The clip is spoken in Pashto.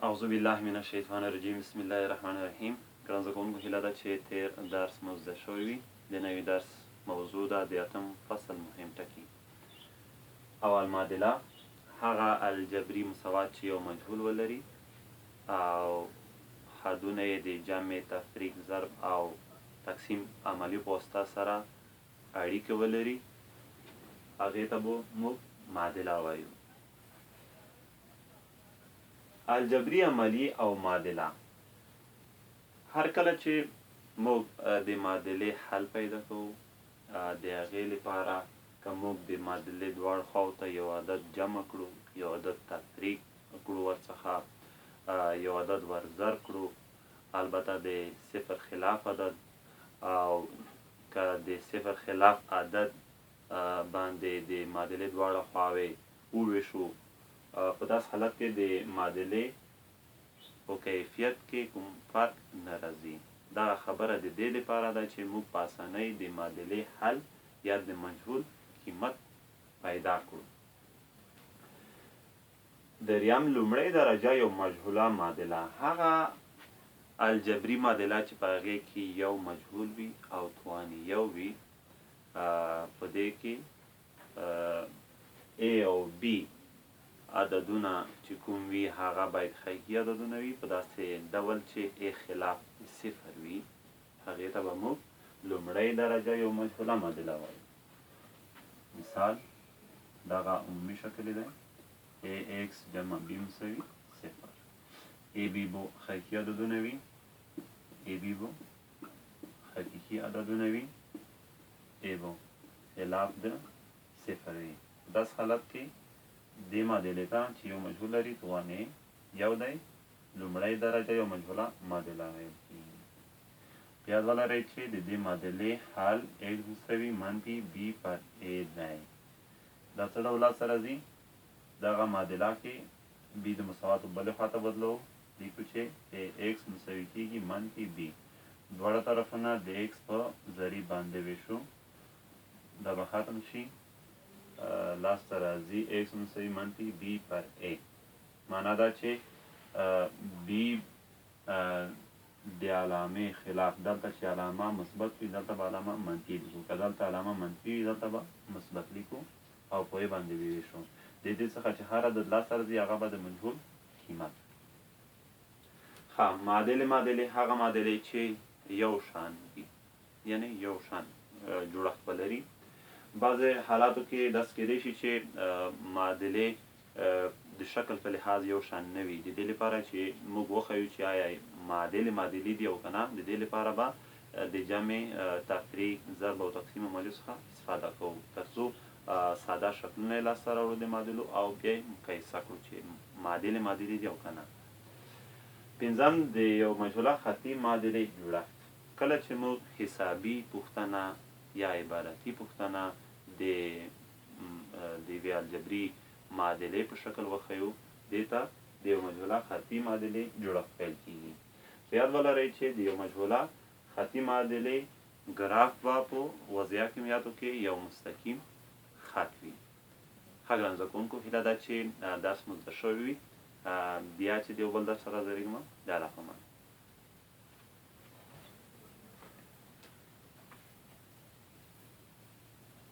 اعوذ بالله من الشیطان الرجیم بسم الله الرحمن الرحیم. ګران زده کوونکو هیله ده چې تیر درس مو زده شوی وي. د نوي درس موضوع ده د اتم فصل مهم ټکي. اول معادله هغه الجبري مساوات چې یو مجهول ولري او حدونه یې د جمع تفریق ضرب او تقسیم عملي په واسطه سره اړیکه ولري، هغې ته به موږ معادله وایو. الجبري عملي او معادله، هر کله چې موږ د معادلې حل پیدا کوو، د هغې لپاره که موږ د معادلې دواړو خواو ته یو عدد جمع کړو، یو عدد تفریق کړو، ورڅخه یو عدد ور ضرب کړو، البته د صفر خلاف عدد، او که د صفر خلاف عدد باندې د معادلې دواړه خواوې وویشو، په داسې حالت کې د معادلې په کیفیت کې کوم فرق نه راځي. دغه خبره د دې لپاره ده چې موږ په اسانۍ د معادلې حل یا د مجهول قیمت پیدا کړو. دریم، لومړۍ درجه یو مجهوله معادله، هغه الجبري معادله چې په هغې کې یو مجهول وي او توان یو وي. په دې کې A او B عددونه چې کوم وي هغه باید حقیقي عددونه وي، په داسې ډول چې A خلاف صفر وي. هغې ته به موږ لومړۍ درجه یو مجهوله معادله وایو. مثال دغه عمومي شکل دی AX جمع B مساوي صفر. AB به حقیقي عددونه وي، AB به حقیقي عددونه وي، A به خلاف د صفر وي. په داسې حالت کې دې معادلې ته چې یو مجهول لري توان یې یو دی، لومړۍ درجه یو مجهوله معادله ویل کېږي. په یاد ولرئ چې د دې معادلې حل X مساوي منفي B پر A دی. دا څه ډول لاسته راځي؟ دغه معادله کې B د مساواتو بلې خواته بدلو، لیکو چې X مساوي کېږي منفي B. دواړه طرفونه د X په ضریب باندې ویشو، دا به ختم شي، لاسته راځي X مساوي منفي B پر A. معنا دا چې B د علامې خلاف دلته چې علامه مثبت وي دلته به علامه منفي لیکو، که دلته علامه منفي وي دلته به مثبت لیکو او په یې باندې وویشو. د دې څخه چې هر عدد لاسته راځي هغه به د مجهول قیمت. ښه، معادلې هغه معادلې چې یو شان وي، یعنې یو شان جوړښت ولري. بعضې حالاتو کې داسې کیدی شي چې معادلې د شکل په لحاظ یو شان نه وي. د دې لپاره چې موږ وښیو چې آیا معادلې دي او که نه، د دې لپاره به د جمع تفریق ضرب او تقسیم عملیو څخه استفاده کوو، تر څو ساده شکلونه یې لاسته راوړو د معادلو او بیا یې مقایسه کړو چې معادلې دي او که نه. پنځم، د یو مجهوله خطي معادلې جوړښت. کله چې موږ حسابي پوښتنه یا عبارتي پوښتنه د یوې الجبري معادلې په شکل وښیو، دې ته د یو مجهوله خطي معادلې جوړښت پیل کېږي. په یاد ولرئ چې د یو مجهوله خطي معادلې ګراف به په وضعیه کمیاتو کې یو مستقیم خط وي. ښه ګران زده کوونکو، هیله ده چې درس مو زده شوی وي. بیا چې د یو بل درس سره درېږم، د الله په امان.